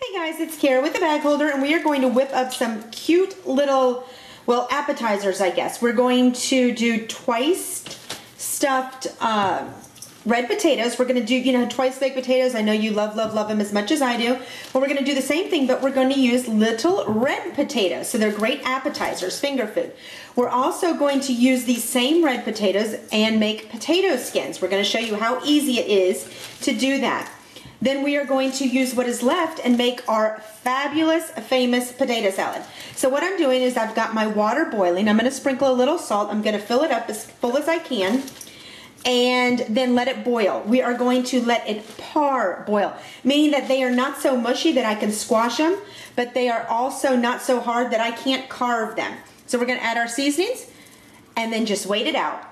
Hey guys, it's Kara with the bag holder, and we are going to whip up some cute little, well, appetizers, I guess. We're going to do twice stuffed red potatoes. We're going to do, twice baked potatoes. I know you love them as much as I do. But we're going to do the same thing, but we're going to use little red potatoes. So they're great appetizers, finger food. We're also going to use these same red potatoes and make potato skins. We're going to show you how easy it is to do that. Then we are going to use what is left and make our fabulous, famous potato salad. So what I'm doing is I've got my water boiling. I'm going to sprinkle a little salt. I'm going to fill it up as full as I can and then let it boil. We are going to let it parboil, meaning that they are not so mushy that I can squash them, but they are also not so hard that I can't carve them. So we're going to add our seasonings and then just wait it out.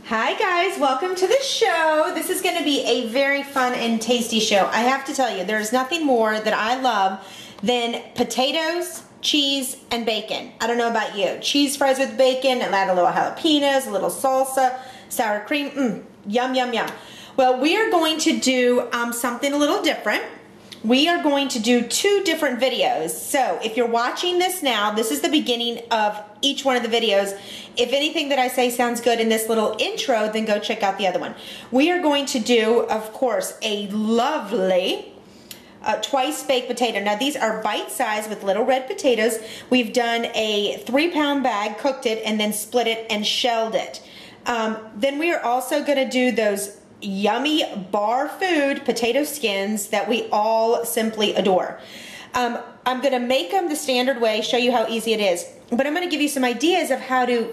Hi guys, welcome to the show. This is going to be a very fun and tasty show. I have to tell you, there's nothing more that I love than potatoes, cheese, and bacon. I don't know about you. Cheese fries with bacon, and add a little jalapenos, a little salsa, sour cream, yum, yum, yum. Well, we are going to do something a little different. We are going to do two different videos. So if you're watching this now, this is the beginning of each one of the videos. If anything that I say sounds good in this little intro, then go check out the other one. We are going to do, of course, a lovely twice baked potato. Now these are bite-sized with little red potatoes. We've done a 3-pound bag, cooked it, and then split it and shelled it. Then we are also going to do those yummy bar food potato skins that we all simply adore. I'm going to make them the standard way, show you how easy it is, but I'm going to give you some ideas of how to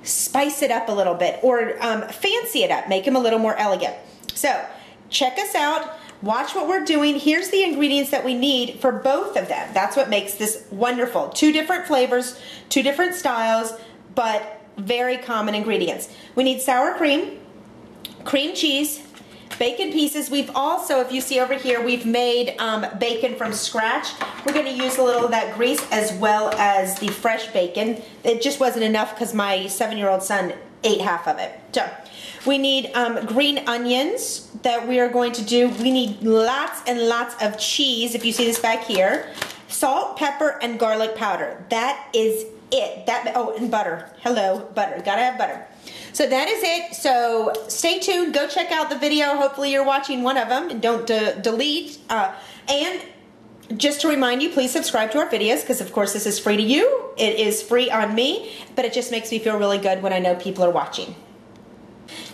spice it up a little bit or fancy it up, make them a little more elegant. So check us out, watch what we're doing. Here's the ingredients that we need for both of them. That's what makes this wonderful. Two different flavors, two different styles, but very common ingredients. We need sour cream, cream cheese, bacon pieces. We've also, if you see over here, we've made bacon from scratch. We're going to use a little of that grease as well as the fresh bacon. It just wasn't enough because my 7-year-old son ate half of it. So we need green onions that we are going to do. We need lots and lots of cheese, if you see this back here. Salt, pepper, and garlic powder. That is it. Oh, and butter. Hello, butter. Gotta have butter. So that is it. So stay tuned. Go check out the video. Hopefully you're watching one of them and don't delete. And just to remind you, please subscribe to our videos because, of course, this is free to you. It is free on me, but it just makes me feel really good when I know people are watching.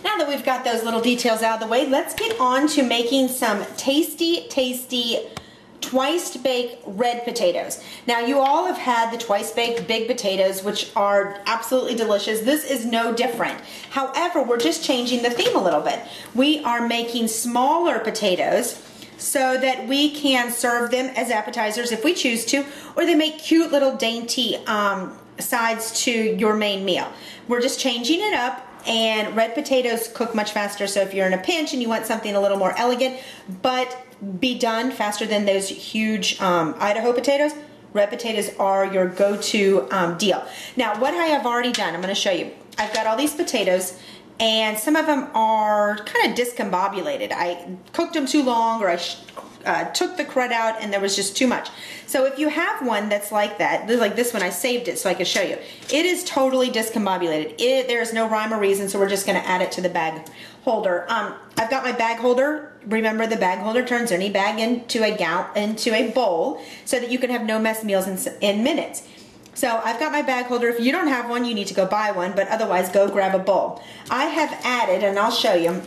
Now that we've got those little details out of the way, let's get on to making some tasty, tasty twice baked red potatoes. Now you all have had the twice baked big potatoes, which are absolutely delicious. This is no different. However, we're just changing the theme a little bit. We are making smaller potatoes so that we can serve them as appetizers if we choose to, or they make cute little dainty sides to your main meal. We're just changing it up. And red potatoes cook much faster, so if you're in a pinch and you want something a little more elegant but be done faster than those huge Idaho potatoes, red potatoes are your go-to deal. Now what I have already done, I'm going to show you. I've got all these potatoes and some of them are kind of discombobulated. I cooked them too long, or I took the crud out and there was just too much. So if you have one that's like that, like this one, I saved it so I could show you. It is totally discombobulated. There's no rhyme or reason, so we're just going to add it to the bag holder. I've got my bag holder. Remember, the bag holder turns any bag into a bowl so that you can have no mess meals in minutes. So I've got my bag holder. If you don't have one, you need to go buy one, but otherwise go grab a bowl. I have added, and I'll show you,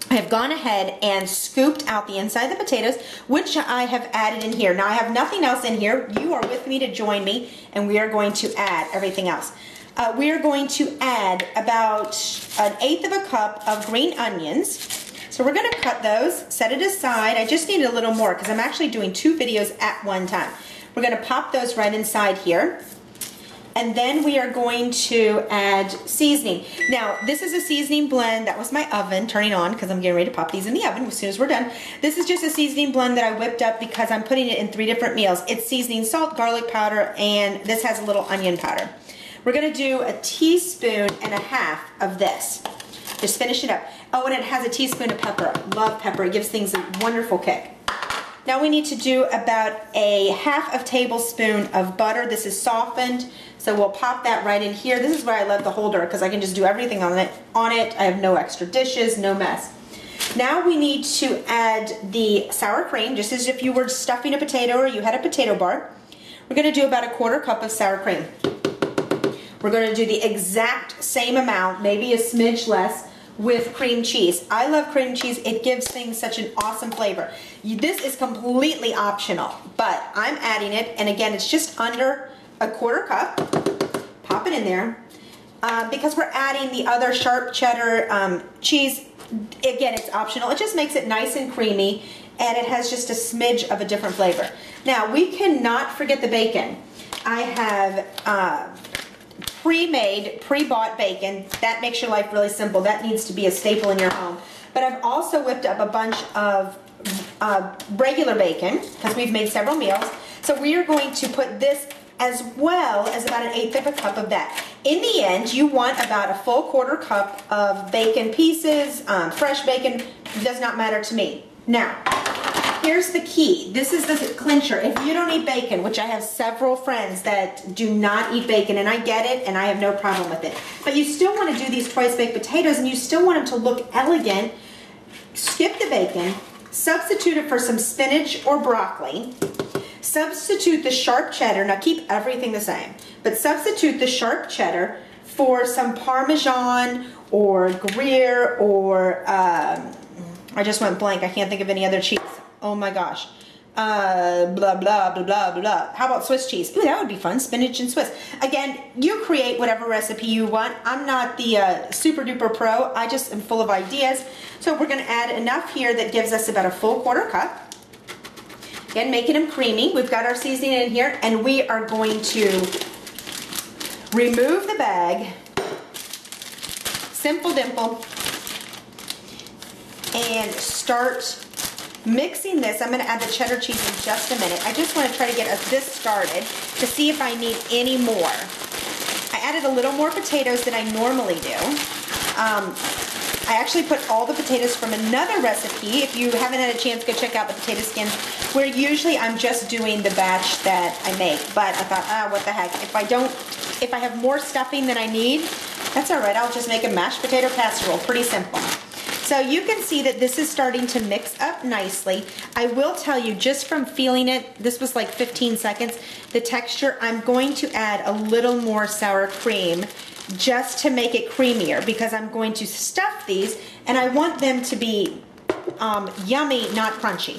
I have gone ahead and scooped out the inside of the potatoes, which I have added in here. Now I have nothing else in here. You are with me to join me, and we are going to add everything else. We are going to add about 1/8 of a cup of green onions. So we're going to cut those, set it aside. I just need a little more because I'm actually doing 2 videos at one time. We're going to pop those right inside here. And then we are going to add seasoning. Now, this is a seasoning blend. That was my oven turning on because I'm getting ready to pop these in the oven as soon as we're done. This is just a seasoning blend that I whipped up because I'm putting it in 3 different meals. It's seasoning, salt, garlic powder, and this has a little onion powder. We're going to do 1.5 teaspoons of this. Just finish it up. Oh, and it has a teaspoon of pepper. Love pepper. It gives things a wonderful kick. Now we need to do about a half a tablespoon of butter. This is softened, so we'll pop that right in here. This is why I love the holder, because I can just do everything on it. I have no extra dishes, no mess. Now we need to add the sour cream, just as if you were stuffing a potato or you had a potato bar. We're going to do about a 1/4 cup of sour cream. We're going to do the exact same amount, maybe a smidge less, with cream cheese. I love cream cheese. It gives things such an awesome flavor. This is completely optional, but I'm adding it, and again, it's just under a 1/4 cup. Pop it in there. Because we're adding the other sharp cheddar cheese, again, it's optional. It just makes it nice and creamy, and it has just a smidge of a different flavor. Now, we cannot forget the bacon. I have pre-made, pre-bought bacon. That makes your life really simple. That needs to be a staple in your home. But I've also whipped up a bunch of regular bacon, because we've made several meals. So we are going to put this as well as about 1/8 of a cup of that. In the end, you want about a full 1/4 cup of bacon pieces, fresh bacon, does not matter to me. Now, here's the key. This is the clincher. If you don't eat bacon, which I have several friends that do not eat bacon, and I get it, and I have no problem with it, but you still want to do these twice baked potatoes, and you still want them to look elegant, skip the bacon, substitute it for some spinach or broccoli. Substitute the sharp cheddar. Now keep everything the same, but substitute the sharp cheddar for some Parmesan or Gruyere or I just went blank. I can't think of any other cheese. Oh my gosh. Blah, blah, blah, blah, blah. How about Swiss cheese? Ooh, that would be fun. Spinach and Swiss. Again, you create whatever recipe you want. I'm not the super duper pro. I just am full of ideas. So we're going to add enough here that gives us about a full 1/4 cup. Again, making them creamy. We've got our seasoning in here, and we are going to remove the bag. Simple dimple. And start mixing this. I'm going to add the cheddar cheese in just a minute. I just want to try to get this started to see if I need any more. I added a little more potatoes than I normally do. I actually put all the potatoes from another recipe. If you haven't had a chance, go check out the potato skins, where usually I'm just doing the batch that I make. But I thought, what the heck. If I have more stuffing than I need, that's all right. I'll just make a mashed potato casserole. Pretty simple. So you can see that this is starting to mix up nicely. I will tell you, just from feeling it, this was like 15 seconds, the texture, I'm going to add a little more sour cream just to make it creamier, because I'm going to stuff these and I want them to be yummy, not crunchy.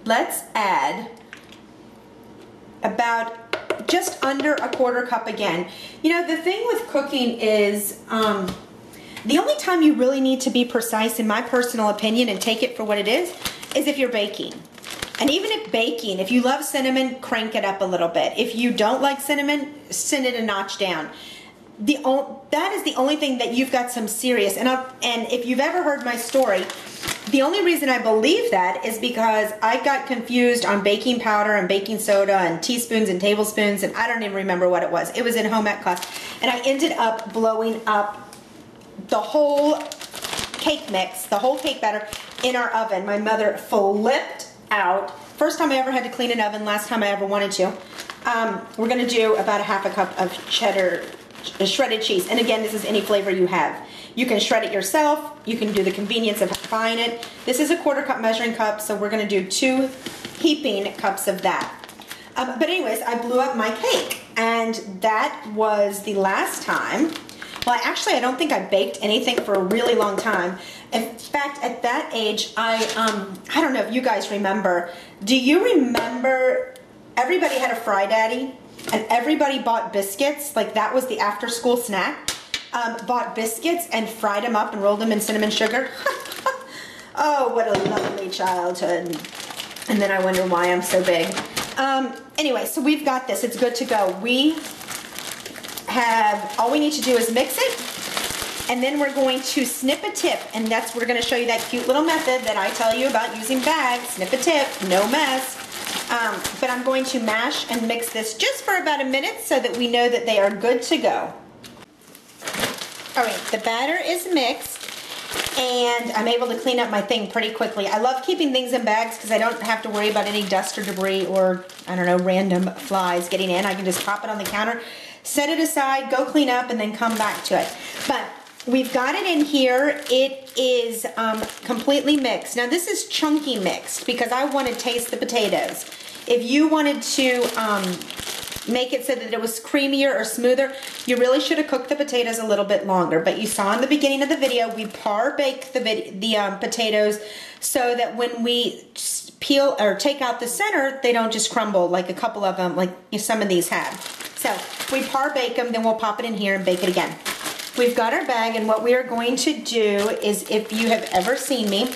Let's add about just under a 1/4 cup again. You know, the thing with cooking is the only time you really need to be precise, in my personal opinion, and take it for what it is if you're baking. And even if baking, if you love cinnamon, crank it up a little bit. If you don't like cinnamon, send it a notch down. That is the only thing that you've got some serious, and if you've ever heard my story, the only reason I believe that is because I got confused on baking powder and baking soda and teaspoons and tablespoons, and I don't even remember what it was. It was in home ec class, and I ended up blowing up the whole cake mix, the whole cake batter in our oven. My mother flipped out. First time I ever had to clean an oven, last time I ever wanted to. We're going to do about a half a cup of cheddar shredded cheese. And again, this is any flavor you have. You can shred it yourself. You can do the convenience of buying it. This is a 1/4 cup measuring cup, so we're going to do 2 heaping cups of that. But anyways, I blew up my cake, and that was the last time. Well, actually, I don't think I baked anything for a really long time. In fact, at that age, I don't know if you guys remember. Do you remember everybody had a Fry Daddy, and everybody bought biscuits? Like, that was the after-school snack. Bought biscuits and fried them up and rolled them in cinnamon sugar. Oh, what a lovely childhood. And then I wonder why I'm so big. Anyway, so we've got this. It's good to go. All we need to do is mix it, and then we're going to snip a tip, and we're going to show you that cute little method that I tell you about using bags. Snip a tip, no mess. But I'm going to mash and mix this just for about a minute so that we know that they are good to go. All right, the batter is mixed, And I'm able to clean up my thing pretty quickly. I love keeping things in bags because I don't have to worry about any dust or debris or, I don't know, random flies getting in. I can just pop it on the counter, set it aside, go clean up, and then come back to it. But we've got it in here. It is completely mixed. Now this is chunky mixed because I want to taste the potatoes. If you wanted to make it so that it was creamier or smoother, you really should have cooked the potatoes a little bit longer. But you saw in the beginning of the video, we par bake the potatoes so that when we peel or take out the center, they don't just crumble like a couple of them, like some of these have. So we par bake them, then we'll pop it in here and bake it again. We've got our bag, and what we are going to do is, if you have ever seen me,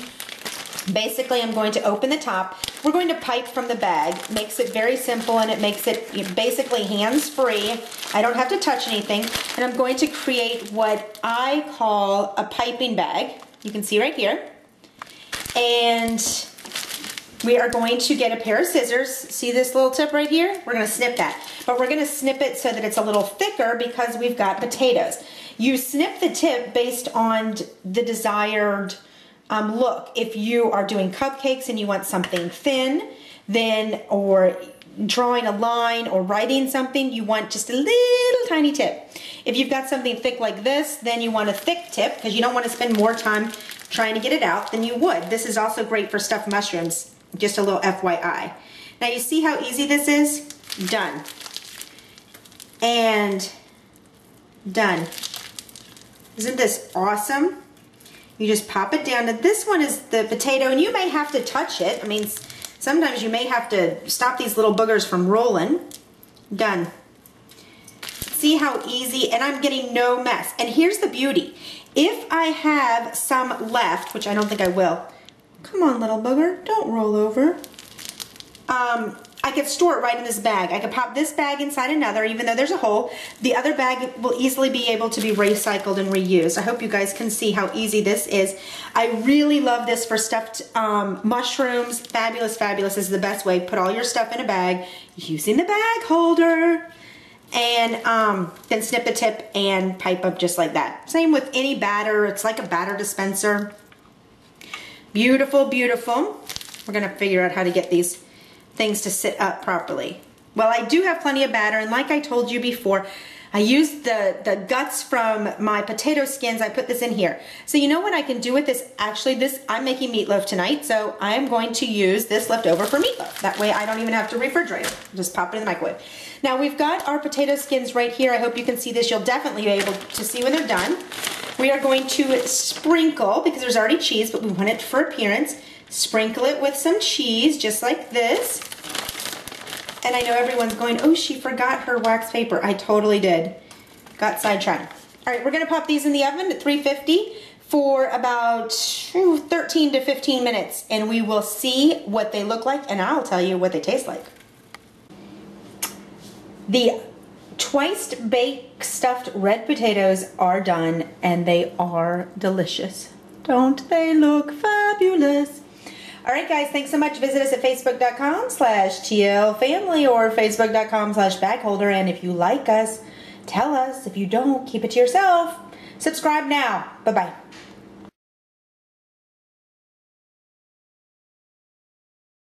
basically I'm going to open the top. We're going to pipe from the bag. Makes it very simple, and it makes it basically hands-free. I don't have to touch anything. And I'm going to create what I call a piping bag. You can see right here. And we are going to get a pair of scissors. See this little tip right here? We're going to snip that. But we're going to snip it so that it's a little thicker because we've got potatoes. You snip the tip based on the desired look. If you are doing cupcakes and you want something thin, then, or drawing a line or writing something, you want just a little tiny tip. If you've got something thick like this, then you want a thick tip because you don't want to spend more time trying to get it out than you would. This is also great for stuffed mushrooms, just a little FYI. Now you see how easy this is? Done. And done. Isn't this awesome? You just pop it down. Now this one is the potato, and you may have to touch it. I mean, sometimes you may have to stop these little boogers from rolling. Done. See how easy, and I'm getting no mess. And here's the beauty. If I have some left, which I don't think I will. Come on, little booger, don't roll over. I could store it right in this bag. I could pop this bag inside another, even though there's a hole. The other bag will easily be able to be recycled and reused. I hope you guys can see how easy this is. I really love this for stuffed mushrooms. Fabulous, fabulous. This is the best way. Put all your stuff in a bag using the bag holder. And then snip the tip and pipe up just like that. Same with any batter. It's like a batter dispenser. Beautiful, beautiful. We're going to figure out how to get these things to sit up properly. Well, I do have plenty of batter, and like I told you before, I used the guts from my potato skins. I put this in here. So you know what I can do with this? Actually, I'm making meatloaf tonight, so I'm going to use this leftover for meatloaf. That way I don't even have to refrigerate it. Just pop it in the microwave. Now we've got our potato skins right here. I hope you can see this. You'll definitely be able to see when they're done. We are going to sprinkle, because there's already cheese, but we want it for appearance. Sprinkle it with some cheese, just like this. And I know everyone's going, oh, she forgot her wax paper. I totally did. Got sidetracked. All right, we're gonna pop these in the oven at 350 for about 13 to 15 minutes, and we will see what they look like, and I'll tell you what they taste like. The twice baked stuffed red potatoes are done, and they are delicious. Don't they look fabulous? All right, guys, thanks so much. Visit us at facebook.com/TLFamily or facebook.com/bagholder. And if you like us, tell us. If you don't, keep it to yourself. Subscribe now. Bye-bye.